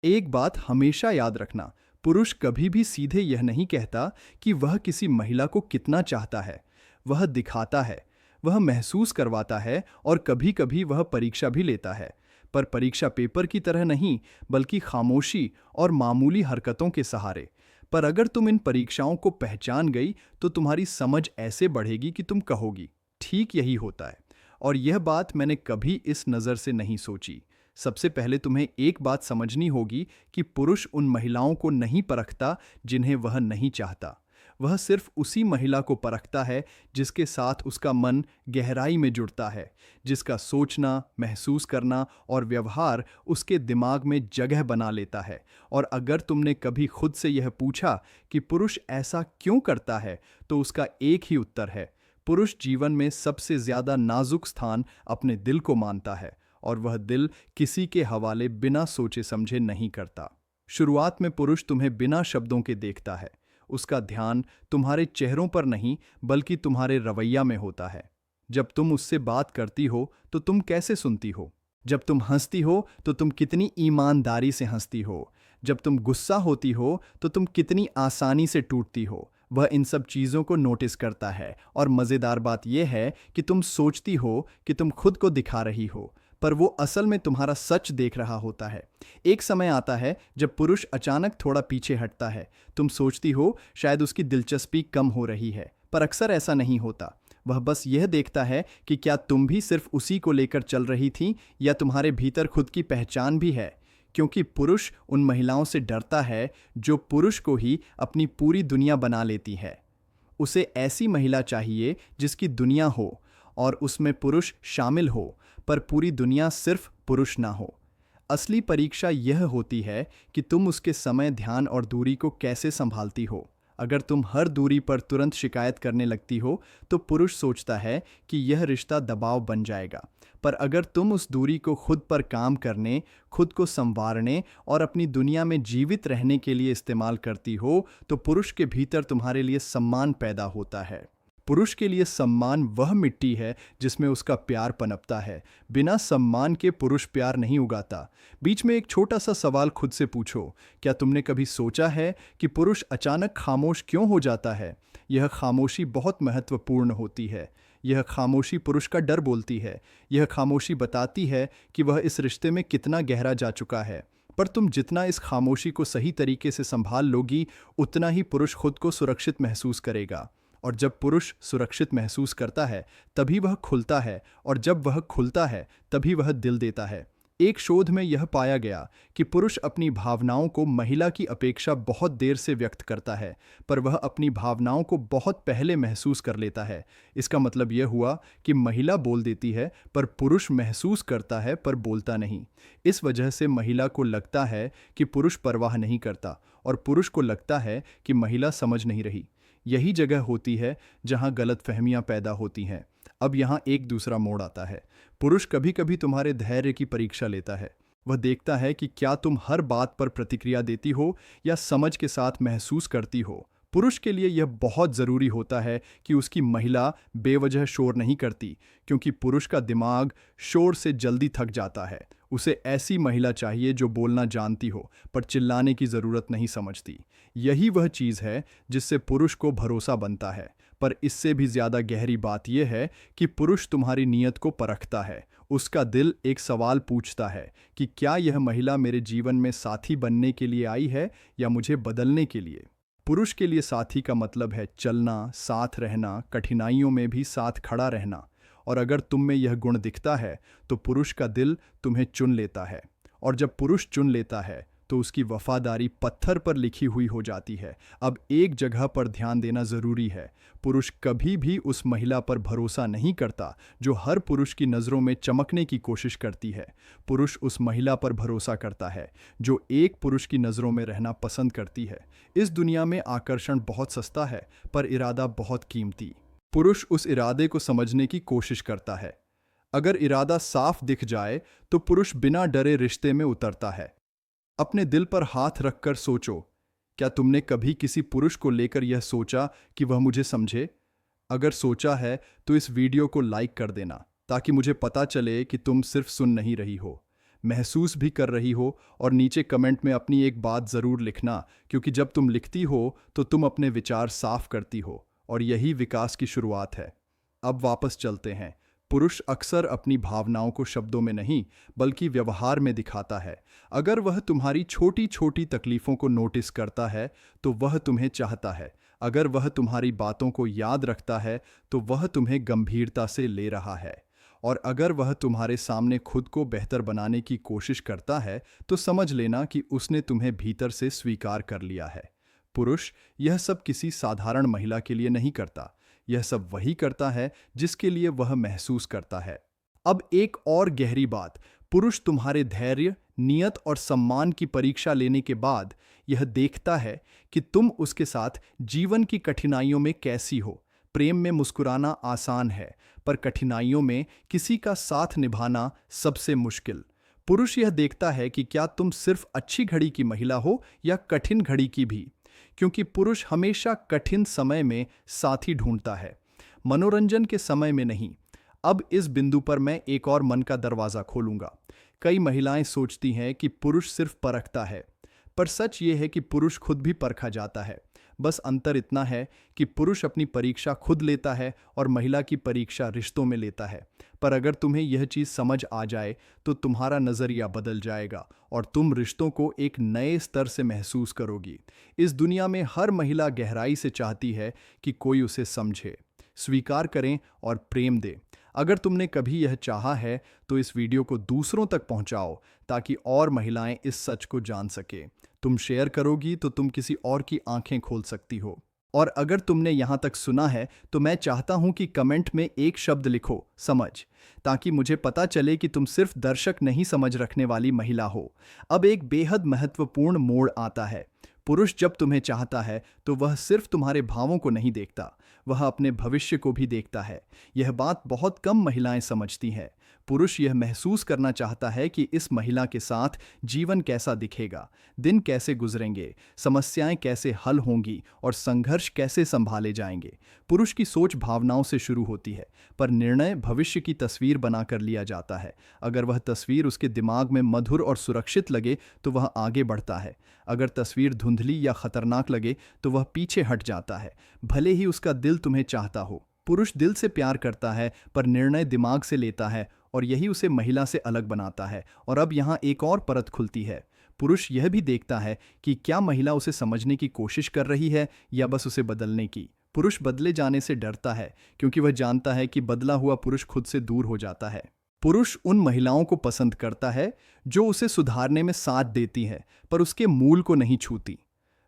एक बात हमेशा याद रखना, पुरुष कभी भी सीधे यह नहीं कहता कि वह किसी महिला को कितना चाहता है। वह दिखाता है, वह महसूस करवाता है और कभी-कभी वह परीक्षा भी लेता है। पर परीक्षा पेपर की तरह नहीं, बल्कि खामोशी और मामूली हरकतों के सहारे। पर अगर तुम इन परीक्षाओं को पहचान गई, तो तुम्हारी समझ ऐसे बढ़ेगी कि तुम कहोगी, ठीक यही होता है। और यह बात मैंने कभी इस नज़र से नहीं सोची। सबसे पहले तुम्हें एक बात समझनी होगी कि पुरुष उन महिलाओं को नहीं परखता जिन्हें वह नहीं चाहता। वह सिर्फ उसी महिला को परखता है जिसके साथ उसका मन गहराई में जुड़ता है, जिसका सोचना, महसूस करना और व्यवहार उसके दिमाग में जगह बना लेता है। और अगर तुमने कभी खुद से यह पूछा कि पुरुष ऐसा क्यों करता है, तो उसका एक ही उत्तर है, पुरुष जीवन में सबसे ज्यादा नाजुक स्थान अपने दिल को मानता है, और वह दिल किसी के हवाले बिना सोचे समझे नहीं करता। शुरुआत में पुरुष तुम्हें बिना शब्दों के देखता है। उसका ध्यान तुम्हारे चेहरों पर नहीं, बल्कि तुम्हारे रवैया में होता है। जब तुम उससे बात करती हो तो तुम कैसे सुनती हो? जब तुम हंसती हो तो तुम कितनी ईमानदारी से हंसती हो? जब तुम गुस्सा होती हो तो तुम कितनी आसानी से टूटती हो? वह इन सब चीज़ों को नोटिस करता है, और मज़ेदार बात यह है कि तुम सोचती हो कि तुम खुद को दिखा रही हो, पर वो असल में तुम्हारा सच देख रहा होता है। एक समय आता है जब पुरुष अचानक थोड़ा पीछे हटता है। तुम सोचती हो शायद उसकी दिलचस्पी कम हो रही है, पर अक्सर ऐसा नहीं होता। वह बस यह देखता है कि क्या तुम भी सिर्फ उसी को लेकर चल रही थी, या तुम्हारे भीतर खुद की पहचान भी है। क्योंकि पुरुष उन महिलाओं से डरता है जो पुरुष को ही अपनी पूरी दुनिया बना लेती है। उसे ऐसी महिला चाहिए जिसकी दुनिया हो और उसमें पुरुष शामिल हो, पर पूरी दुनिया सिर्फ पुरुष ना हो। असली परीक्षा यह होती है कि तुम उसके समय, ध्यान और दूरी को कैसे संभालती हो। अगर तुम हर दूरी पर तुरंत शिकायत करने लगती हो, तो पुरुष सोचता है कि यह रिश्ता दबाव बन जाएगा। पर अगर तुम उस दूरी को खुद पर काम करने, खुद को संवारने और अपनी दुनिया में जीवित रहने के लिए इस्तेमाल करती हो, तो पुरुष के भीतर तुम्हारे लिए सम्मान पैदा होता है। पुरुष के लिए सम्मान वह मिट्टी है जिसमें उसका प्यार पनपता है। बिना सम्मान के पुरुष प्यार नहीं उगाता। बीच में एक छोटा सा सवाल खुद से पूछो, क्या तुमने कभी सोचा है कि पुरुष अचानक खामोश क्यों हो जाता है? यह खामोशी बहुत महत्वपूर्ण होती है। यह खामोशी पुरुष का डर बोलती है। यह खामोशी बताती है कि वह इस रिश्ते में कितना गहरा जा चुका है। पर तुम जितना इस खामोशी को सही तरीके से संभाल लोगी, उतना ही पुरुष खुद को सुरक्षित महसूस करेगा। और जब पुरुष सुरक्षित महसूस करता है, तभी वह खुलता है, और जब वह खुलता है, तभी वह दिल देता है। एक शोध में यह पाया गया कि पुरुष अपनी भावनाओं को महिला की अपेक्षा बहुत देर से व्यक्त करता है, पर वह अपनी भावनाओं को बहुत पहले महसूस कर लेता है। इसका मतलब यह हुआ कि महिला बोल देती है, पर पुरुष महसूस करता है पर बोलता नहीं। इस वजह से महिला को लगता है कि पुरुष परवाह नहीं करता, और पुरुष को लगता है कि महिला समझ नहीं रही। यही जगह होती है जहां गलतफहमियां पैदा होती हैं। अब यहां एक दूसरा मोड़ आता है। पुरुष कभी कभी तुम्हारे धैर्य की परीक्षा लेता है। वह देखता है कि क्या तुम हर बात पर प्रतिक्रिया देती हो या समझ के साथ महसूस करती हो। पुरुष के लिए यह बहुत ज़रूरी होता है कि उसकी महिला बेवजह शोर नहीं करती, क्योंकि पुरुष का दिमाग शोर से जल्दी थक जाता है। उसे ऐसी महिला चाहिए जो बोलना जानती हो, पर चिल्लाने की ज़रूरत नहीं समझती। यही वह चीज़ है जिससे पुरुष को भरोसा बनता है। पर इससे भी ज़्यादा गहरी बात यह है कि पुरुष तुम्हारी नीयत को परखता है। उसका दिल एक सवाल पूछता है कि क्या यह महिला मेरे जीवन में साथी बनने के लिए आई है, या मुझे बदलने के लिए। पुरुष के लिए साथी का मतलब है चलना, साथ रहना, कठिनाइयों में भी साथ खड़ा रहना। और अगर तुम में यह गुण दिखता है, तो पुरुष का दिल तुम्हें चुन लेता है। और जब पुरुष चुन लेता है, तो उसकी वफादारी पत्थर पर लिखी हुई हो जाती है। अब एक जगह पर ध्यान देना ज़रूरी है। पुरुष कभी भी उस महिला पर भरोसा नहीं करता जो हर पुरुष की नज़रों में चमकने की कोशिश करती है। पुरुष उस महिला पर भरोसा करता है जो एक पुरुष की नज़रों में रहना पसंद करती है। इस दुनिया में आकर्षण बहुत सस्ता है, पर इरादा बहुत कीमती। पुरुष उस इरादे को समझने की कोशिश करता है। अगर इरादा साफ दिख जाए, तो पुरुष बिना डरे रिश्ते में उतरता है। अपने दिल पर हाथ रखकर सोचो, क्या तुमने कभी किसी पुरुष को लेकर यह सोचा कि वह मुझे समझे? अगर सोचा है तो इस वीडियो को लाइक कर देना, ताकि मुझे पता चले कि तुम सिर्फ सुन नहीं रही हो। महसूस भी कर रही हो, और नीचे कमेंट में अपनी एक बात ज़रूर लिखना, क्योंकि जब तुम लिखती हो तो तुम अपने विचार साफ करती हो, और यही विकास की शुरुआत है। अब वापस चलते हैं। पुरुष अक्सर अपनी भावनाओं को शब्दों में नहीं बल्कि व्यवहार में दिखाता है। अगर वह तुम्हारी छोटी छोटी तकलीफ़ों को नोटिस करता है तो वह तुम्हें चाहता है। अगर वह तुम्हारी बातों को याद रखता है तो वह तुम्हें गंभीरता से ले रहा है। और अगर वह तुम्हारे सामने खुद को बेहतर बनाने की कोशिश करता है तो समझ लेना कि उसने तुम्हें भीतर से स्वीकार कर लिया है। पुरुष यह सब किसी साधारण महिला के लिए नहीं करता। यह सब वही करता है जिसके लिए वह महसूस करता है। अब एक और गहरी बात, पुरुष तुम्हारे धैर्य, नियत और सम्मान की परीक्षा लेने के बाद यह देखता है कि तुम उसके साथ जीवन की कठिनाइयों में कैसी हो। प्रेम में मुस्कुराना आसान है, पर कठिनाइयों में किसी का साथ निभाना सबसे मुश्किल। पुरुष यह देखता है कि क्या तुम सिर्फ अच्छी घड़ी की महिला हो या कठिन घड़ी की भी, क्योंकि पुरुष हमेशा कठिन समय में साथी ढूंढता है, मनोरंजन के समय में नहीं। अब इस बिंदु पर मैं एक और मन का दरवाज़ा खोलूंगा। कई महिलाएं सोचती हैं कि पुरुष सिर्फ परखता है, पर सच ये है कि पुरुष खुद भी परखा जाता है। बस अंतर इतना है कि पुरुष अपनी परीक्षा खुद लेता है और महिला की परीक्षा रिश्तों में लेता है। पर अगर तुम्हें यह चीज़ समझ आ जाए तो तुम्हारा नज़रिया बदल जाएगा और तुम रिश्तों को एक नए स्तर से महसूस करोगी। इस दुनिया में हर महिला गहराई से चाहती है कि कोई उसे समझे, स्वीकार करें और प्रेम दे। अगर तुमने कभी यह चाहा है तो इस वीडियो को दूसरों तक पहुंचाओ ताकि और महिलाएं इस सच को जान सके। तुम शेयर करोगी तो तुम किसी और की आंखें खोल सकती हो। और अगर तुमने यहां तक सुना है तो मैं चाहता हूं कि कमेंट में एक शब्द लिखो, समझ, ताकि मुझे पता चले कि तुम सिर्फ दर्शक नहीं, समझ रखने वाली महिला हो। अब एक बेहद महत्वपूर्ण मोड़ आता है। पुरुष जब तुम्हें चाहता है तो वह सिर्फ तुम्हारे भावों को नहीं देखता, वह अपने भविष्य को भी देखता है। यह बात बहुत कम महिलाएं समझती हैं। पुरुष यह महसूस करना चाहता है कि इस महिला के साथ जीवन कैसा दिखेगा, दिन कैसे गुजरेंगे, समस्याएं कैसे हल होंगी और संघर्ष कैसे संभाले जाएंगे। पुरुष की सोच भावनाओं से शुरू होती है, पर निर्णय भविष्य की तस्वीर बनाकर लिया जाता है। अगर वह तस्वीर उसके दिमाग में मधुर और सुरक्षित लगे तो वह आगे बढ़ता है। अगर तस्वीर धुंधली या खतरनाक लगे तो वह पीछे हट जाता है, भले ही उसका दिल तुम्हें चाहता हो। पुरुष दिल से प्यार करता है पर निर्णय दिमाग से लेता है, और यही उसे महिला से अलग बनाता है। और अब यहाँ एक और परत खुलती है। पुरुष यह भी देखता है कि क्या महिला उसे समझने की कोशिश कर रही है या बस उसे बदलने की। पुरुष बदले जाने से डरता है क्योंकि वह जानता है कि बदला हुआ पुरुष खुद से दूर हो जाता है। पुरुष उन महिलाओं को पसंद करता है जो उसे सुधारने में साथ देती हैं पर उसके मूल को नहीं छूती।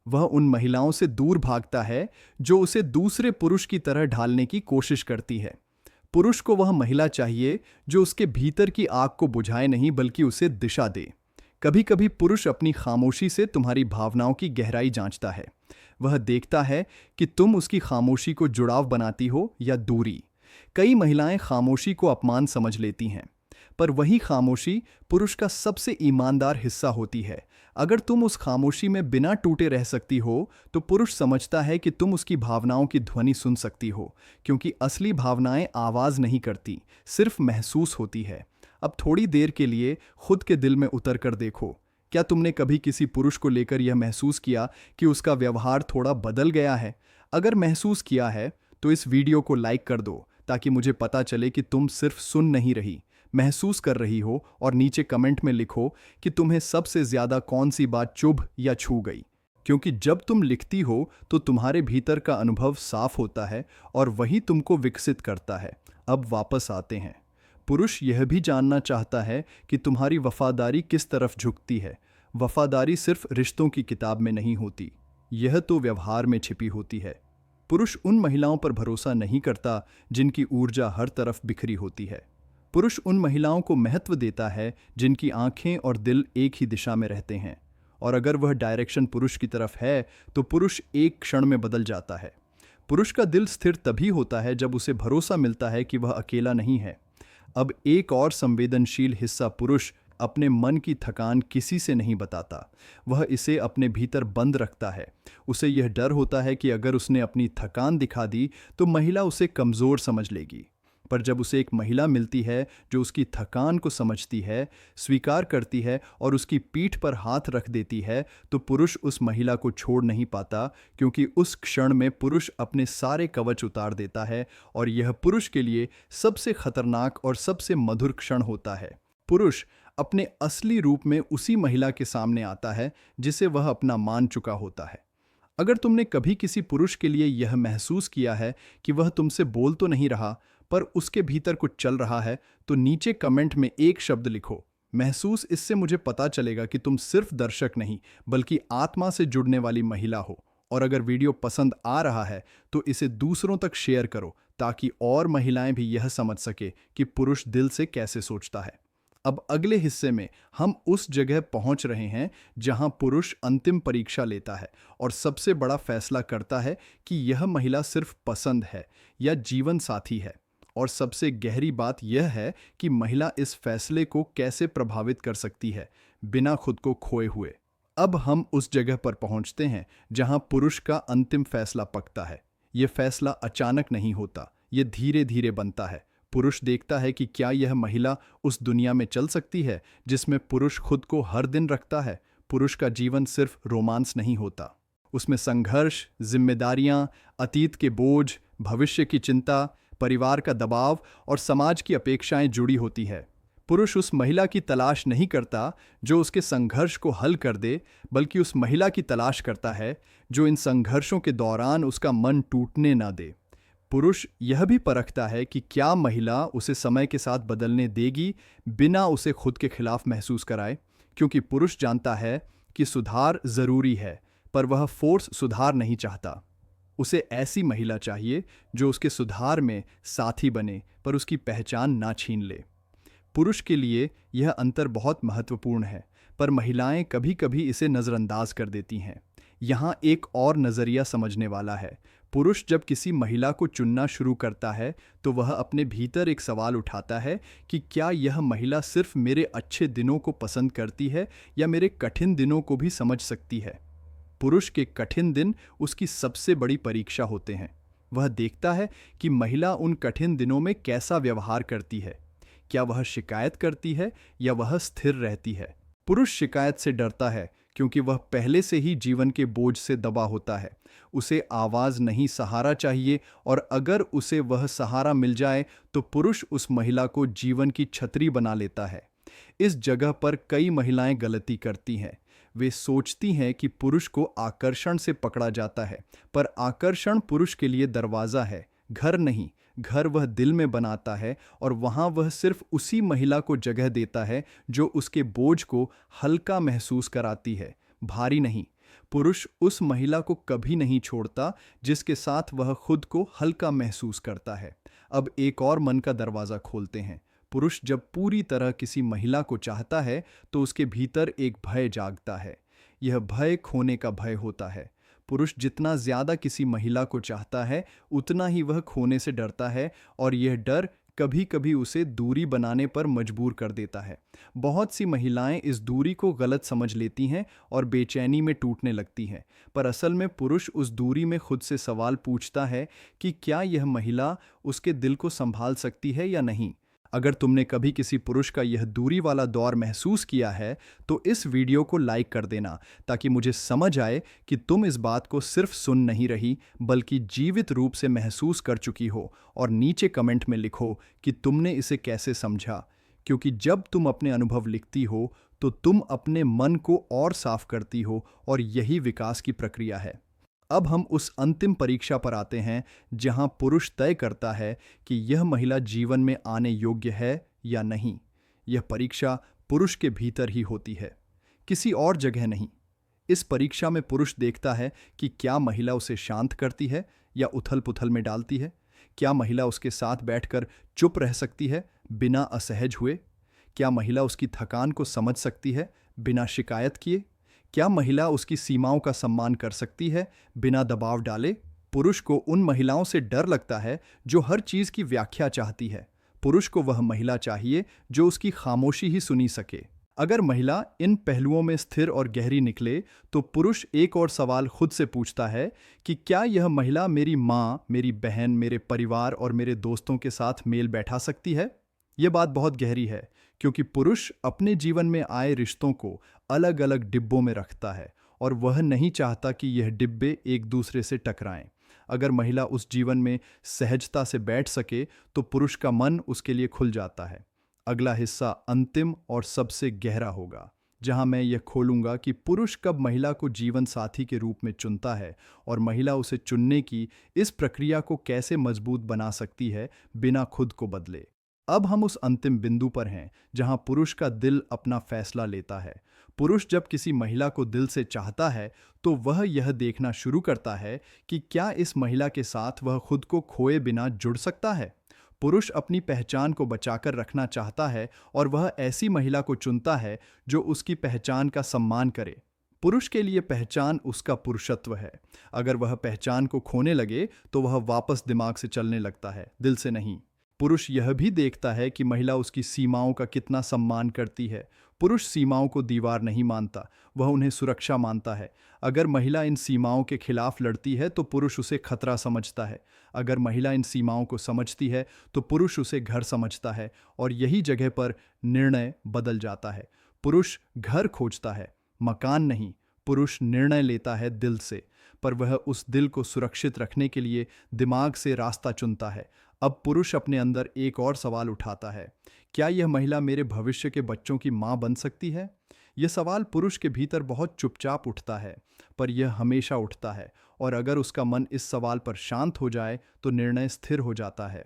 वह उन महिलाओं से दूर भागता है जो उसे दूसरे पुरुष की तरह ढालने की कोशिश करती है। पुरुष को वह महिला चाहिए जो उसके भीतर की आग को बुझाए नहीं बल्कि उसे दिशा दे। कभी कभी पुरुष अपनी खामोशी से तुम्हारी भावनाओं की गहराई जांचता है। वह देखता है कि तुम उसकी खामोशी को जुड़ाव बनाती हो या दूरी। कई महिलाएं खामोशी को अपमान समझ लेती हैं, पर वही खामोशी पुरुष का सबसे ईमानदार हिस्सा होती है। अगर तुम उस खामोशी में बिना टूटे रह सकती हो तो पुरुष समझता है कि तुम उसकी भावनाओं की ध्वनि सुन सकती हो, क्योंकि असली भावनाएं आवाज नहीं करती, सिर्फ महसूस होती है। अब थोड़ी देर के लिए खुद के दिल में उतर कर देखो। क्या तुमने कभी किसी पुरुष को लेकर यह महसूस किया कि उसका व्यवहार थोड़ा बदल गया है? अगर महसूस किया है तो इस वीडियो को लाइक कर दो ताकि मुझे पता चले कि तुम सिर्फ सुन नहीं रही, महसूस कर रही हो। और नीचे कमेंट में लिखो कि तुम्हें सबसे ज्यादा कौन सी बात चुभ या छू गई, क्योंकि जब तुम लिखती हो तो तुम्हारे भीतर का अनुभव साफ होता है और वही तुमको विकसित करता है। अब वापस आते हैं। पुरुष यह भी जानना चाहता है कि तुम्हारी वफादारी किस तरफ झुकती है। वफादारी सिर्फ रिश्तों की किताब में नहीं होती, यह तो व्यवहार में छिपी होती है। पुरुष उन महिलाओं पर भरोसा नहीं करता जिनकी ऊर्जा हर तरफ बिखरी होती है। पुरुष उन महिलाओं को महत्व देता है जिनकी आंखें और दिल एक ही दिशा में रहते हैं। और अगर वह डायरेक्शन पुरुष की तरफ है तो पुरुष एक क्षण में बदल जाता है। पुरुष का दिल स्थिर तभी होता है जब उसे भरोसा मिलता है कि वह अकेला नहीं है। अब एक और संवेदनशील हिस्सा, पुरुष अपने मन की थकान किसी से नहीं बताता। वह इसे अपने भीतर बंद रखता है। उसे यह डर होता है कि अगर उसने अपनी थकान दिखा दी तो महिला उसे कमज़ोर समझ लेगी। पर जब उसे एक महिला मिलती है जो उसकी थकान को समझती है, स्वीकार करती है और उसकी पीठ पर हाथ रख देती है, तो पुरुष उस महिला को छोड़ नहीं पाता, क्योंकि उस क्षण में पुरुष अपने सारे कवच उतार देता है और यह पुरुष के लिए सबसे खतरनाक और सबसे मधुर क्षण होता है। पुरुष अपने असली रूप में उसी महिला के सामने आता है जिसे वह अपना मान चुका होता है। अगर तुमने कभी किसी पुरुष के लिए यह महसूस किया है कि वह तुमसे बोल तो नहीं रहा, पर उसके भीतर कुछ चल रहा है, तो नीचे कमेंट में एक शब्द लिखो, महसूस। इससे मुझे पता चलेगा कि तुम सिर्फ दर्शक नहीं, बल्कि आत्मा से जुड़ने वाली महिला हो। और अगर वीडियो पसंद आ रहा है तो इसे दूसरों तक शेयर करो, ताकि और महिलाएं भी यह समझ सके कि पुरुष दिल से कैसे सोचता है। अब अगले हिस्से में हम उस जगह पहुंच रहे हैं जहां पुरुष अंतिम परीक्षा लेता है और सबसे बड़ा फैसला करता है कि यह महिला सिर्फ पसंद है या जीवन साथी है। और सबसे गहरी बात यह है कि महिला इस फैसले को कैसे प्रभावित कर सकती है बिना खुद को खोए हुए। अब हम उस जगह पर पहुंचते हैं जहां पुरुष का अंतिम फैसला पकता है। यह फैसला अचानक नहीं होता, यह धीरे धीरे बनता है। पुरुष देखता है कि क्या यह महिला उस दुनिया में चल सकती है जिसमें पुरुष खुद को हर दिन रखता है। पुरुष का जीवन सिर्फ रोमांस नहीं होता, उसमें संघर्ष, जिम्मेदारियां, अतीत के बोझ, भविष्य की चिंता, परिवार का दबाव और समाज की अपेक्षाएं जुड़ी होती है। पुरुष उस महिला की तलाश नहीं करता जो उसके संघर्ष को हल कर दे, बल्कि उस महिला की तलाश करता है जो इन संघर्षों के दौरान उसका मन टूटने ना दे। पुरुष यह भी परखता है कि क्या महिला उसे समय के साथ बदलने देगी बिना उसे खुद के खिलाफ महसूस कराए, क्योंकि पुरुष जानता है कि सुधार जरूरी है, पर वह फोर्स सुधार नहीं चाहता। उसे ऐसी महिला चाहिए जो उसके सुधार में साथी बने, पर उसकी पहचान ना छीन ले। पुरुष के लिए यह अंतर बहुत महत्वपूर्ण है, पर महिलाएं कभी कभी इसे नज़रअंदाज कर देती हैं। यहाँ एक और नज़रिया समझने वाला है। पुरुष जब किसी महिला को चुनना शुरू करता है तो वह अपने भीतर एक सवाल उठाता है कि क्या यह महिला सिर्फ मेरे अच्छे दिनों को पसंद करती है या मेरे कठिन दिनों को भी समझ सकती है। पुरुष के कठिन दिन उसकी सबसे बड़ी परीक्षा होते हैं। वह देखता है कि महिला उन कठिन दिनों में कैसा व्यवहार करती है। क्या वह शिकायत करती है या वह स्थिर रहती है। पुरुष शिकायत से डरता है क्योंकि वह पहले से ही जीवन के बोझ से दबा होता है। उसे आवाज नहीं, सहारा चाहिए, और अगर उसे वह सहारा मिल जाए तो पुरुष उस महिला को जीवन की छतरी बना लेता है। इस जगह पर कई महिलाएं गलती करती हैं। वे सोचती हैं कि पुरुष को आकर्षण से पकड़ा जाता है, पर आकर्षण पुरुष के लिए दरवाज़ा है, घर नहीं। घर वह दिल में बनाता है और वहाँ वह सिर्फ उसी महिला को जगह देता है जो उसके बोझ को हल्का महसूस कराती है, भारी नहीं। पुरुष उस महिला को कभी नहीं छोड़ता जिसके साथ वह खुद को हल्का महसूस करता है। अब एक और मन का दरवाज़ा खोलते हैं। पुरुष जब पूरी तरह किसी महिला को चाहता है तो उसके भीतर एक भय जागता है। यह भय खोने का भय होता है। पुरुष जितना ज़्यादा किसी महिला को चाहता है उतना ही वह खोने से डरता है, और यह डर कभी कभी उसे दूरी बनाने पर मजबूर कर देता है। बहुत सी महिलाएं इस दूरी को गलत समझ लेती हैं और बेचैनी में टूटने लगती हैं, पर असल में पुरुष उस दूरी में खुद से सवाल पूछता है कि क्या यह महिला उसके दिल को संभाल सकती है या नहीं। अगर तुमने कभी किसी पुरुष का यह दूरी वाला दौर महसूस किया है तो इस वीडियो को लाइक कर देना, ताकि मुझे समझ आए कि तुम इस बात को सिर्फ सुन नहीं रही बल्कि जीवित रूप से महसूस कर चुकी हो। और नीचे कमेंट में लिखो कि तुमने इसे कैसे समझा, क्योंकि जब तुम अपने अनुभव लिखती हो तो तुम अपने मन को और साफ करती हो, और यही विकास की प्रक्रिया है। अब हम उस अंतिम परीक्षा पर आते हैं जहां पुरुष तय करता है कि यह महिला जीवन में आने योग्य है या नहीं। यह परीक्षा पुरुष के भीतर ही होती है, किसी और जगह नहीं। इस परीक्षा में पुरुष देखता है कि क्या महिला उसे शांत करती है या उथल पुथल में डालती है। क्या महिला उसके साथ बैठकर चुप रह सकती है बिना असहज हुए। क्या महिला उसकी थकान को समझ सकती है बिना शिकायत किए। क्या महिला उसकी सीमाओं का सम्मान कर सकती है बिना दबाव डाले। पुरुष को उन महिलाओं से डर लगता है जो हर चीज़ की व्याख्या चाहती है। पुरुष को वह महिला चाहिए जो उसकी खामोशी ही सुनी सके। अगर महिला इन पहलुओं में स्थिर और गहरी निकले तो पुरुष एक और सवाल खुद से पूछता है कि क्या यह महिला मेरी माँ, मेरी बहन, मेरे परिवार और मेरे दोस्तों के साथ मेल बैठा सकती है। यह बात बहुत गहरी है, क्योंकि पुरुष अपने जीवन में आए रिश्तों को अलग अलग डिब्बों में रखता है और वह नहीं चाहता कि यह डिब्बे एक दूसरे से टकराएं। अगर महिला उस जीवन में सहजता से बैठ सके तो पुरुष का मन उसके लिए खुल जाता है। अगला हिस्सा अंतिम और सबसे गहरा होगा, जहां मैं यह खोलूंगा कि पुरुष कब महिला को जीवन साथी के रूप में चुनता है और महिला उसे चुनने की इस प्रक्रिया को कैसे मजबूत बना सकती है बिना खुद को बदले। अब हम उस अंतिम बिंदु पर हैं जहां पुरुष का दिल अपना फैसला लेता है। पुरुष जब किसी महिला को दिल से चाहता है तो वह यह देखना शुरू करता है कि क्या इस महिला के साथ वह खुद को खोए बिना जुड़ सकता है। पुरुष अपनी पहचान को बचाकर रखना चाहता है और वह ऐसी महिला को चुनता है जो उसकी पहचान का सम्मान करे। पुरुष के लिए पहचान उसका पुरुषत्व है। अगर वह पहचान को खोने लगे तो वह वापस दिमाग से चलने लगता है, दिल से नहीं। पुरुष यह भी देखता है कि महिला उसकी सीमाओं का कितना सम्मान करती है। पुरुष सीमाओं को दीवार नहीं मानता, वह उन्हें सुरक्षा मानता है। अगर महिला इन सीमाओं के खिलाफ लड़ती है तो पुरुष उसे खतरा समझता है। अगर महिला इन सीमाओं को समझती है तो पुरुष उसे घर समझता है और यही जगह पर निर्णय बदल जाता है। पुरुष घर खोजता है, मकान नहीं। पुरुष निर्णय लेता है दिल से, पर वह उस दिल को सुरक्षित रखने के लिए दिमाग से रास्ता चुनता है। अब पुरुष अपने अंदर एक और सवाल उठाता है, क्या यह महिला मेरे भविष्य के बच्चों की मां बन सकती है? यह सवाल पुरुष के भीतर बहुत चुपचाप उठता है, पर यह हमेशा उठता है, और अगर उसका मन इस सवाल पर शांत हो जाए तो निर्णय स्थिर हो जाता है।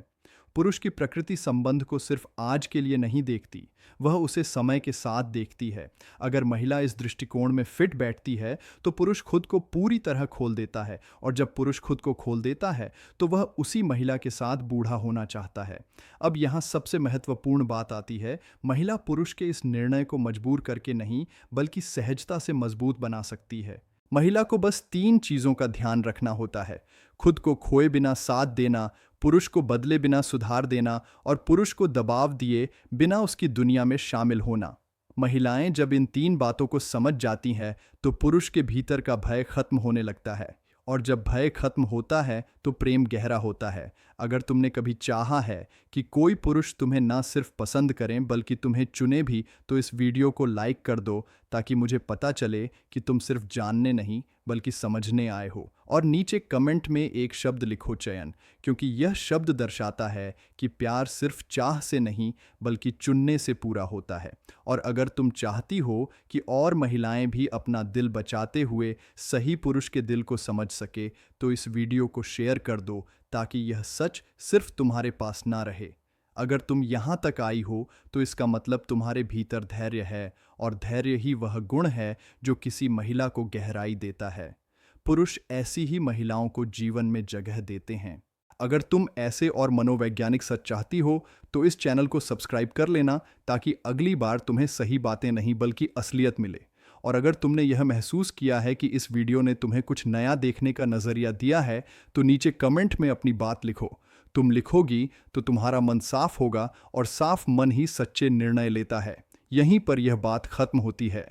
पुरुष की प्रकृति संबंध को सिर्फ आज के लिए नहीं देखती, वह उसे समय के साथ देखती है। अगर महिला इस दृष्टिकोण में फिट बैठती है तो पुरुष खुद को पूरी तरह खोल देता है, और जब पुरुष खुद को खोल देता है तो वह उसी महिला के साथ बूढ़ा होना चाहता है। अब यहाँ सबसे महत्वपूर्ण बात आती है, महिला पुरुष के इस निर्णय को मजबूर करके नहीं बल्कि सहजता से मजबूत बना सकती है। महिला को बस 3 चीज़ों का ध्यान रखना होता है: खुद को खोए बिना साथ देना, पुरुष को बदले बिना सुधार देना और पुरुष को दबाव दिए बिना उसकी दुनिया में शामिल होना। महिलाएं जब इन 3 बातों को समझ जाती हैं तो पुरुष के भीतर का भय खत्म होने लगता है, और जब भय खत्म होता है तो प्रेम गहरा होता है। अगर तुमने कभी चाहा है कि कोई पुरुष तुम्हें ना सिर्फ पसंद करें बल्कि तुम्हें चुने भी, तो इस वीडियो को लाइक कर दो ताकि मुझे पता चले कि तुम सिर्फ जानने नहीं बल्कि समझने आए हो। और नीचे कमेंट में एक शब्द लिखो, चयन, क्योंकि यह शब्द दर्शाता है कि प्यार सिर्फ चाह से नहीं बल्कि चुनने से पूरा होता है। और अगर तुम चाहती हो कि और महिलाएं भी अपना दिल बचाते हुए सही पुरुष के दिल को समझ सके तो इस वीडियो को शेयर कर दो ताकि यह सच सिर्फ तुम्हारे पास ना रहे। अगर तुम यहाँ तक आई हो तो इसका मतलब तुम्हारे भीतर धैर्य है, और धैर्य ही वह गुण है जो किसी महिला को गहराई देता है। पुरुष ऐसी ही महिलाओं को जीवन में जगह देते हैं। अगर तुम ऐसे और मनोवैज्ञानिक सच चाहती हो तो इस चैनल को सब्सक्राइब कर लेना ताकि अगली बार तुम्हें सही बातें नहीं बल्कि असलियत मिले। और अगर तुमने यह महसूस किया है कि इस वीडियो ने तुम्हें कुछ नया देखने का नज़रिया दिया है तो नीचे कमेंट में अपनी बात लिखो। तुम लिखोगी तो तुम्हारा मन साफ होगा, और साफ मन ही सच्चे निर्णय लेता है। यहीं पर यह बात खत्म होती है।